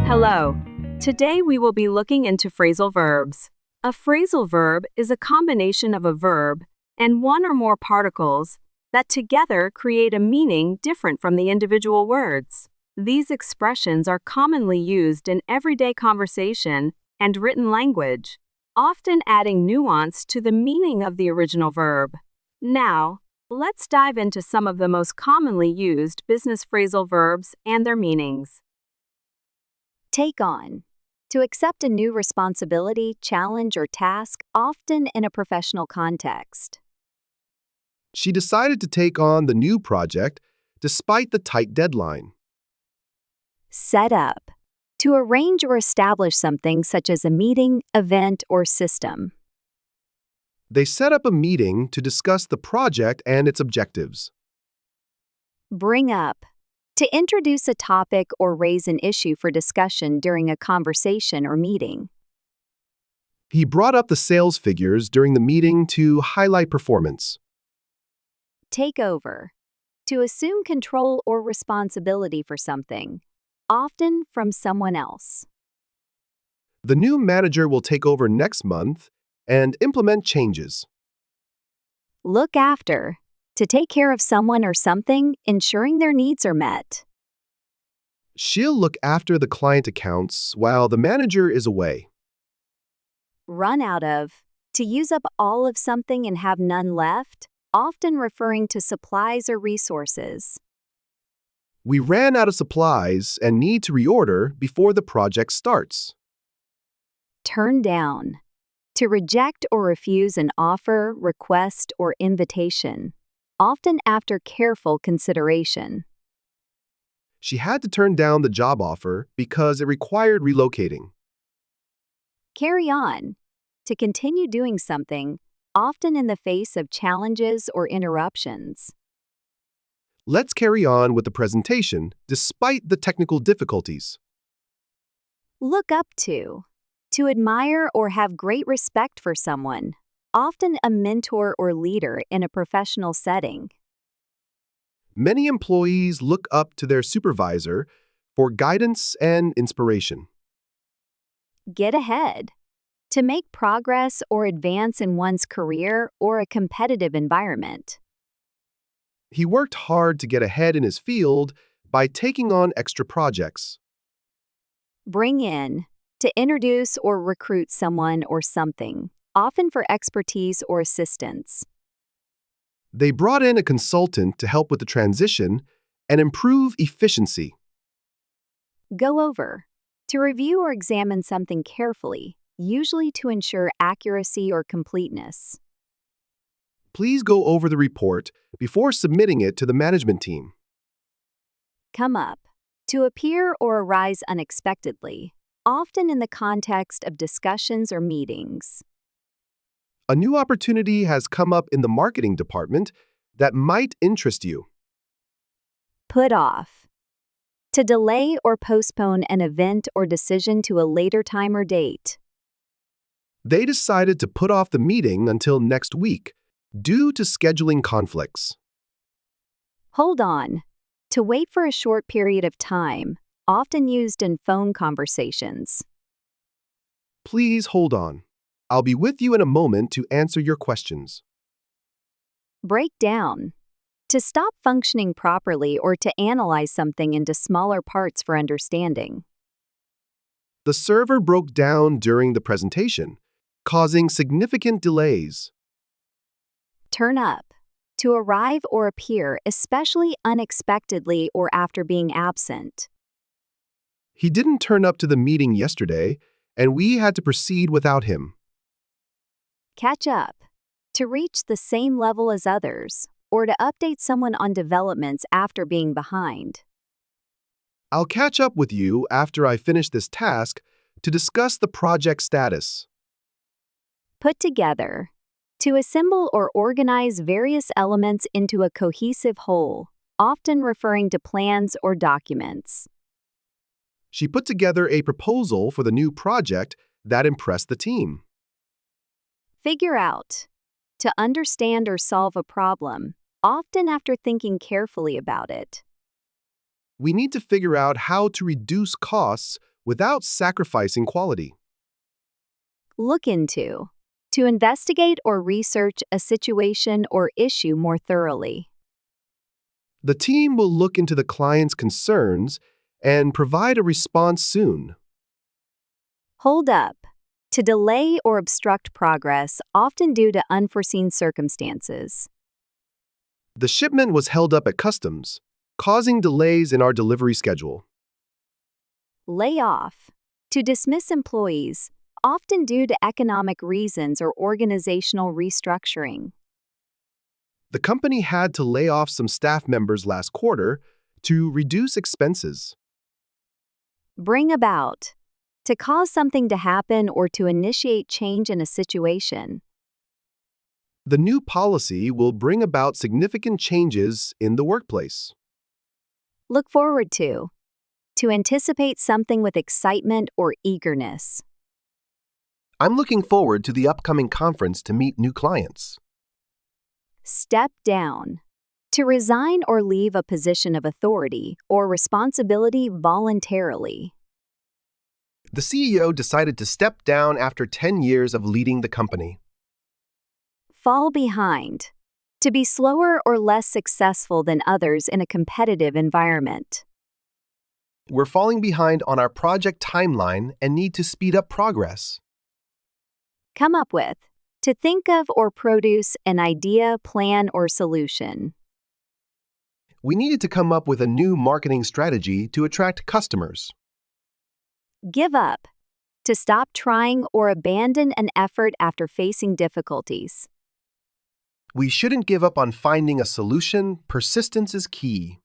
Hello. Today we will be looking into phrasal verbs. A phrasal verb is a combination of a verb and one or more particles that together create a meaning different from the individual words. These expressions are commonly used in everyday conversation and written language, often adding nuance to the meaning of the original verb. Now, let's dive into some of the most commonly used business phrasal verbs and their meanings. Take on. To accept a new responsibility, challenge, or task, often in a professional context. She decided to take on the new project despite the tight deadline. Set up. To arrange or establish something such as a meeting, event, or system. They set up a meeting to discuss the project and its objectives. Bring up. To introduce a topic or raise an issue for discussion during a conversation or meeting. He brought up the sales figures during the meeting to highlight performance. Take over. To assume control or responsibility for something, often from someone else. The new manager will take over next month and implement changes. Look after. To take care of someone or something, ensuring their needs are met. She'll look after the client accounts while the manager is away. Run out of. To use up all of something and have none left, often referring to supplies or resources. We ran out of supplies and need to reorder before the project starts. Turn down. To reject or refuse an offer, request, or invitation, often after careful consideration. She had to turn down the job offer because it required relocating. Carry on. To continue doing something, often in the face of challenges or interruptions. Let's carry on with the presentation despite the technical difficulties. Look up to. To admire or have great respect for someone, often a mentor or leader in a professional setting. Many employees look up to their supervisor for guidance and inspiration. Get ahead. To make progress or advance in one's career or a competitive environment. He worked hard to get ahead in his field by taking on extra projects. Bring in. To introduce or recruit someone or something, often for expertise or assistance. They brought in a consultant to help with the transition and improve efficiency. Go over. To review or examine something carefully, usually to ensure accuracy or completeness. Please go over the report before submitting it to the management team. Come up. To appear or arise unexpectedly, often in the context of discussions or meetings. A new opportunity has come up in the marketing department that might interest you. Put off. To delay or postpone an event or decision to a later time or date. They decided to put off the meeting until next week due to scheduling conflicts. Hold on. To wait for a short period of time, often used in phone conversations. Please hold on. I'll be with you in a moment to answer your questions. Break down. To stop functioning properly or to analyze something into smaller parts for understanding. The server broke down during the presentation, causing significant delays. Turn up. To arrive or appear, especially unexpectedly or after being absent. He didn't turn up to the meeting yesterday, and we had to proceed without him. Catch up. To reach the same level as others, or to update someone on developments after being behind. I'll catch up with you after I finish this task to discuss the project status. Put together. To assemble or organize various elements into a cohesive whole, often referring to plans or documents. She put together a proposal for the new project that impressed the team. Figure out. To understand or solve a problem, often after thinking carefully about it. We need to figure out how to reduce costs without sacrificing quality. Look into. To investigate or research a situation or issue more thoroughly. The team will look into the client's concerns and provide a response soon. Hold up. To delay or obstruct progress, often due to unforeseen circumstances. The shipment was held up at customs, causing delays in our delivery schedule. Lay off. To dismiss employees, often due to economic reasons or organizational restructuring. The company had to lay off some staff members last quarter to reduce expenses. Bring about. To cause something to happen or to initiate change in a situation. The new policy will bring about significant changes in the workplace. Look forward to. To anticipate something with excitement or eagerness. I'm looking forward to the upcoming conference to meet new clients. Step down. To resign or leave a position of authority or responsibility voluntarily. The CEO decided to step down after 10 years of leading the company. Fall behind. To be slower or less successful than others in a competitive environment. We're falling behind on our project timeline and need to speed up progress. Come up with. To think of or produce an idea, plan, or solution. We needed to come up with a new marketing strategy to attract customers. Give up. To stop trying or abandon an effort after facing difficulties. We shouldn't give up on finding a solution. Persistence is key.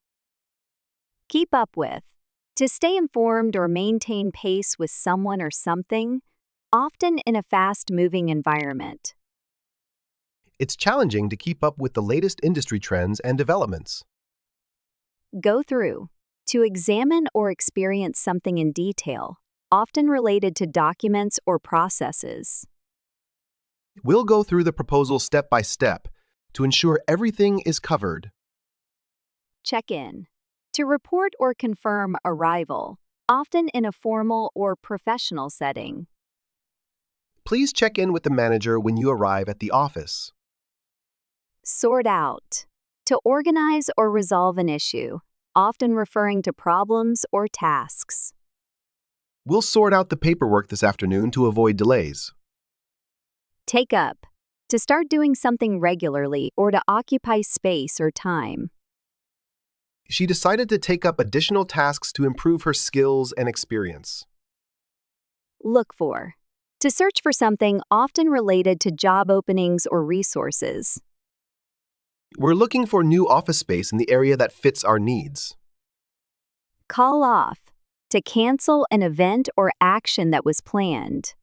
Keep up with. To stay informed or maintain pace with someone or something, often in a fast-moving environment. It's challenging to keep up with the latest industry trends and developments. Go through. To examine or experience something in detail, often related to documents or processes. We'll go through the proposal step by step to ensure everything is covered. Check in. To report or confirm arrival, often in a formal or professional setting. Please check in with the manager when you arrive at the office. Sort out. To organize or resolve an issue, often referring to problems or tasks. We'll sort out the paperwork this afternoon to avoid delays. Take up. To start doing something regularly or to occupy space or time. She decided to take up additional tasks to improve her skills and experience. Look for. To search for something often related to job openings or resources. We're looking for new office space in the area that fits our needs. Call off. To cancel an event or action that was planned.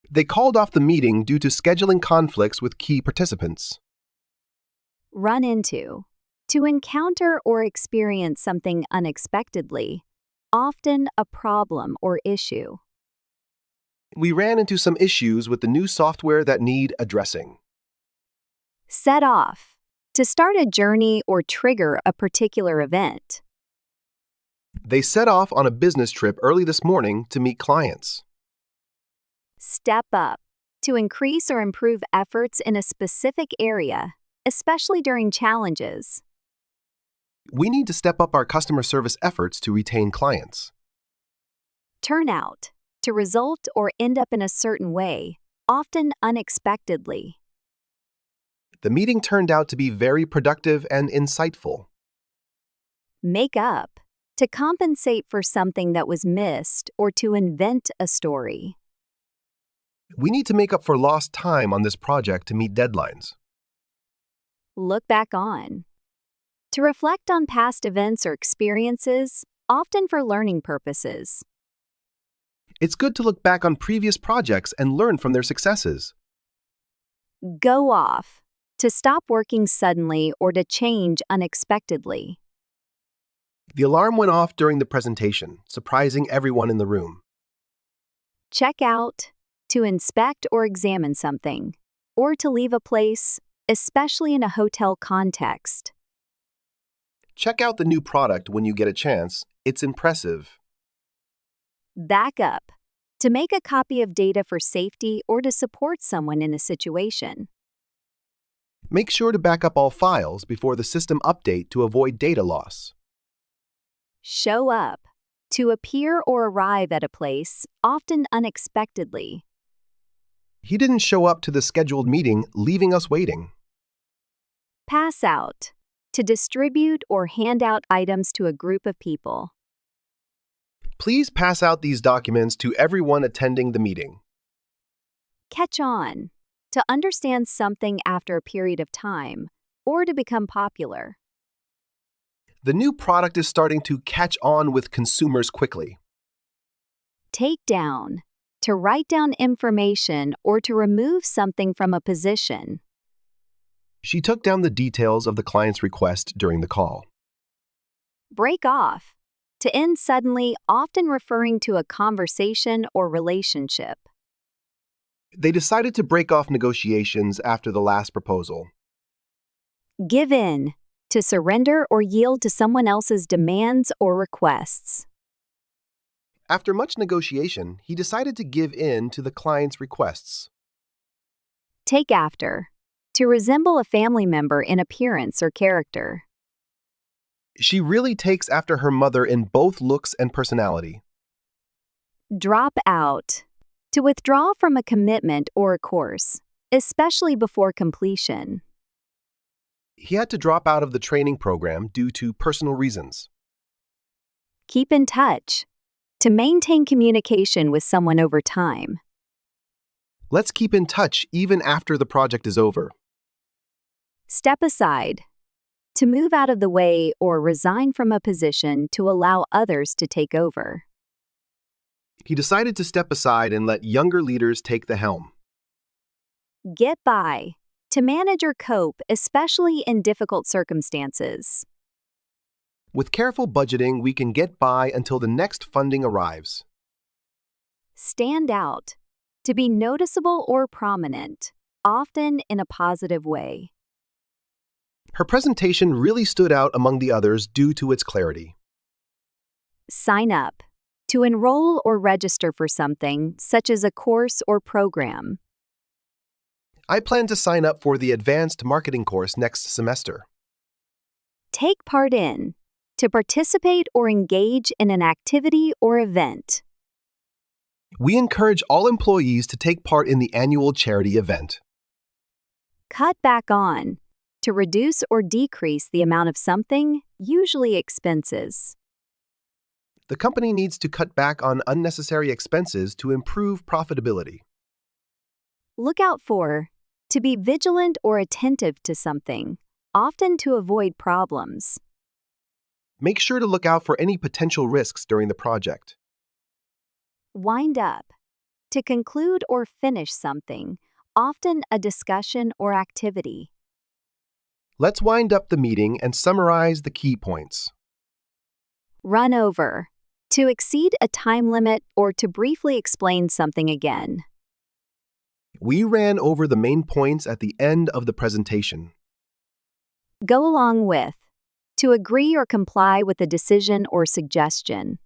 They called off the meeting due to scheduling conflicts with key participants. Run into. To encounter or experience something unexpectedly, often a problem or issue. We ran into some issues with the new software that need addressing. Set off. To start a journey or trigger a particular event. They set off on a business trip early this morning to meet clients. Step up. To increase or improve efforts in a specific area, especially during challenges. We need to step up our customer service efforts to retain clients. Turn out. To result or end up in a certain way, often unexpectedly. The meeting turned out to be very productive and insightful. Make up. To compensate for something that was missed or to invent a story. We need to make up for lost time on this project to meet deadlines. Look back on. To reflect on past events or experiences, often for learning purposes. It's good to look back on previous projects and learn from their successes. Go off. To stop working suddenly or to change unexpectedly. The alarm went off during the presentation, surprising everyone in the room. Check out. To inspect or examine something, or to leave a place, especially in a hotel context. Check out the new product when you get a chance. It's impressive. Back up. To make a copy of data for safety or to support someone in a situation. Make sure to back up all files before the system update to avoid data loss. Show up. To appear or arrive at a place, often unexpectedly. He didn't show up to the scheduled meeting, leaving us waiting. Pass out. To distribute or hand out items to a group of people. Please pass out these documents to everyone attending the meeting. Catch on. To understand something after a period of time, or to become popular. The new product is starting to catch on with consumers quickly. Take down. To write down information or to remove something from a position. She took down the details of the client's request during the call. Break off. To end suddenly, often referring to a conversation or relationship. They decided to break off negotiations after the last proposal. Give in. To surrender or yield to someone else's demands or requests. After much negotiation, he decided to give in to the client's requests. Take after. To resemble a family member in appearance or character. She really takes after her mother in both looks and personality. Drop out. To withdraw from a commitment or a course, especially before completion. He had to drop out of the training program due to personal reasons. Keep in touch. To maintain communication with someone over time. Let's keep in touch even after the project is over. Step aside. To move out of the way or resign from a position to allow others to take over. He decided to step aside and let younger leaders take the helm. Get by. To manage or cope, especially in difficult circumstances. With careful budgeting, we can get by until the next funding arrives. Stand out. To be noticeable or prominent, often in a positive way. Her presentation really stood out among the others due to its clarity. Sign up. To enroll or register for something, such as a course or program. I plan to sign up for the advanced marketing course next semester. Take part in. To participate or engage in an activity or event. We encourage all employees to take part in the annual charity event. Cut back on. To reduce or decrease the amount of something, usually expenses. The company needs to cut back on unnecessary expenses to improve profitability. Look out for. To be vigilant or attentive to something, often to avoid problems. Make sure to look out for any potential risks during the project. Wind up. To conclude or finish something, often a discussion or activity. Let's wind up the meeting and summarize the key points. Run over. To exceed a time limit or to briefly explain something again. We ran over the main points at the end of the presentation. Go along with. To agree or comply with a decision or suggestion.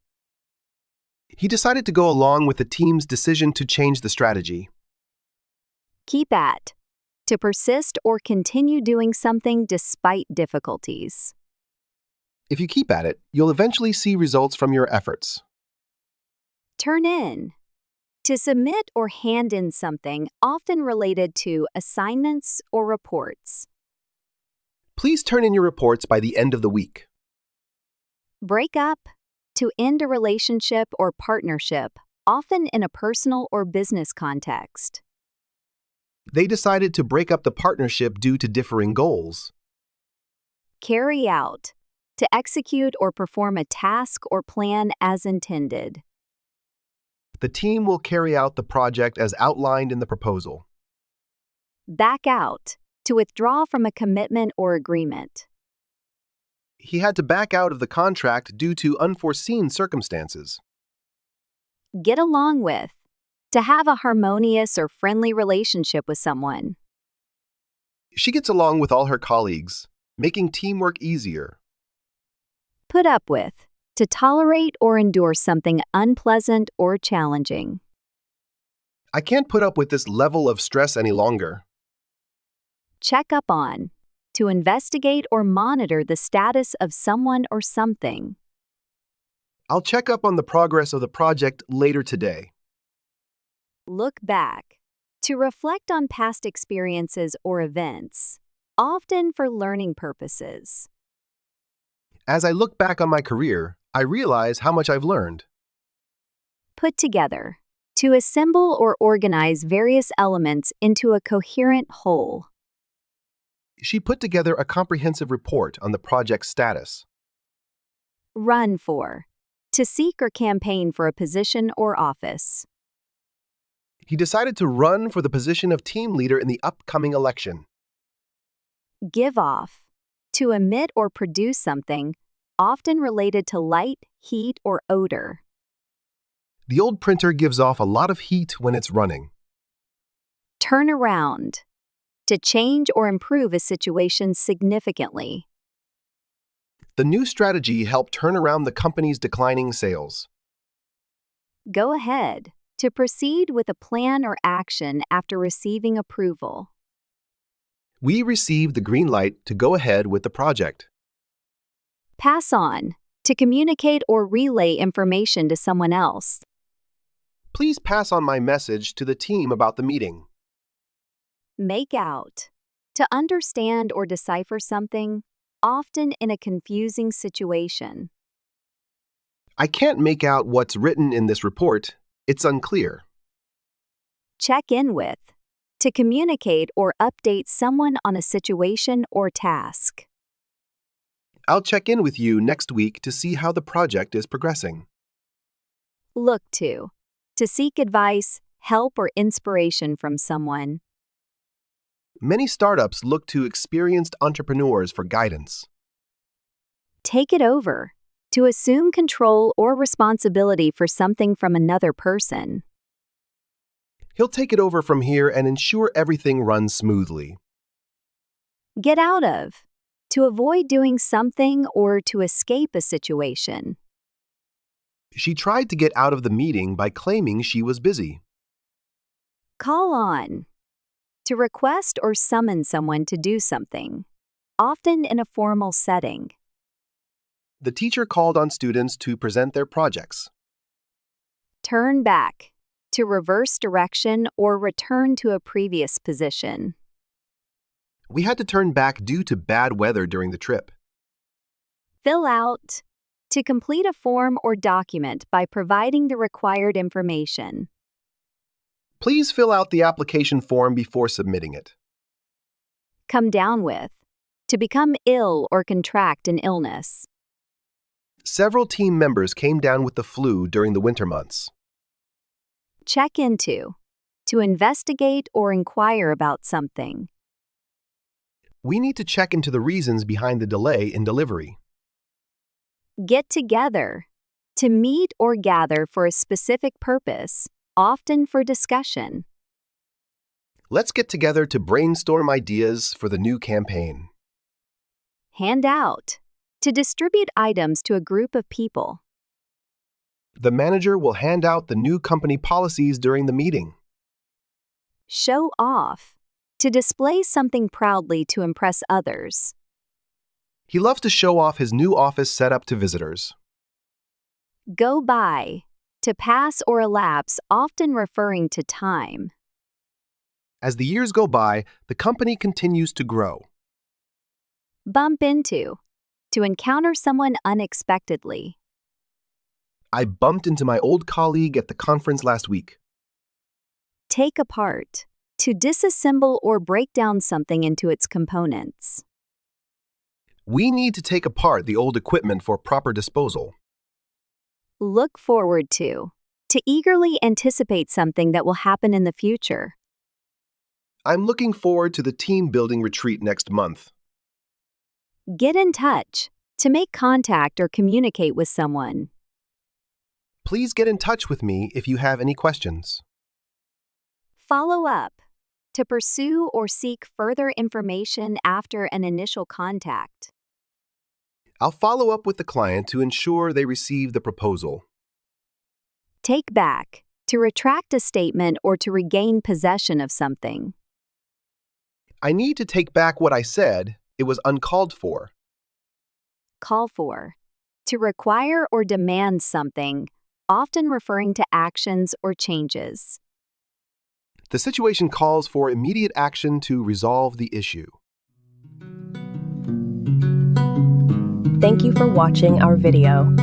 He decided to go along with the team's decision to change the strategy. Keep at. To persist or continue doing something despite difficulties. If you keep at it, you'll eventually see results from your efforts. Turn in. To submit or hand in something often related to assignments or reports. Please turn in your reports by the end of the week. Break up. To end a relationship or partnership, often in a personal or business context. They decided to break up the partnership due to differing goals. Carry out. To execute or perform a task or plan as intended. The team will carry out the project as outlined in the proposal. Back out. To withdraw from a commitment or agreement. He had to back out of the contract due to unforeseen circumstances. Get along with. To have a harmonious or friendly relationship with someone. She gets along with all her colleagues, making teamwork easier. Put up with. to tolerate or endure something unpleasant or challenging. I can't put up with this level of stress any longer. Check up on, to investigate or monitor the status of someone or something. I'll check up on the progress of the project later today. Look back, to reflect on past experiences or events, often for learning purposes. As I look back on my career, I realize how much I've learned. Put together, to assemble or organize various elements into a coherent whole. She put together a comprehensive report on the project's status. Run for, to seek or campaign for a position or office. He decided to run for the position of team leader in the upcoming election. Give off, to emit or produce something, often related to light, heat, or odor. The old printer gives off a lot of heat when it's running. Turn around, to change or improve a situation significantly. The new strategy helped turn around the company's declining sales. Go ahead, to proceed with a plan or action after receiving approval. We received the green light to go ahead with the project. Pass on, to communicate or relay information to someone else. Please pass on my message to the team about the meeting. Make out, to understand or decipher something, often in a confusing situation. I can't make out what's written in this report. It's unclear. Check in with, to communicate or update someone on a situation or task. I'll check in with you next week to see how the project is progressing. Look to seek advice, help, or inspiration from someone. Many startups look to experienced entrepreneurs for guidance. Take it over, to assume control or responsibility for something from another person. He'll take it over from here and ensure everything runs smoothly. Get out of, to avoid doing something or to escape a situation. She tried to get out of the meeting by claiming she was busy. Call on, to request or summon someone to do something, often in a formal setting. The teacher called on students to present their projects. Turn back, to reverse direction or return to a previous position. We had to turn back due to bad weather during the trip. Fill out, to complete a form or document by providing the required information. Please fill out the application form before submitting it. Come down with, to become ill or contract an illness. Several team members came down with the flu during the winter months. Check into, to investigate or inquire about something. We need to check into the reasons behind the delay in delivery. Get together, to meet or gather for a specific purpose, often for discussion. Let's get together to brainstorm ideas for the new campaign. Hand out, to distribute items to a group of people. The manager will hand out the new company policies during the meeting. Show off, to display something proudly to impress others. He loves to show off his new office setup to visitors. Go by, to pass or elapse, often referring to time. As the years go by, the company continues to grow. Bump into, to encounter someone unexpectedly. I bumped into my old colleague at the conference last week. Take apart, to disassemble or break down something into its components. We need to take apart the old equipment for proper disposal. Look forward to eagerly anticipate something that will happen in the future. I'm looking forward to the team building retreat next month. Get in touch, to make contact or communicate with someone. Please get in touch with me if you have any questions. Follow up, to pursue or seek further information after an initial contact. I'll follow up with the client to ensure they receive the proposal. Take back, to retract a statement or to regain possession of something. I need to take back what I said. It was uncalled for. Call for, to require or demand something, often referring to actions or changes. The situation calls for immediate action to resolve the issue. Thank you for watching our video.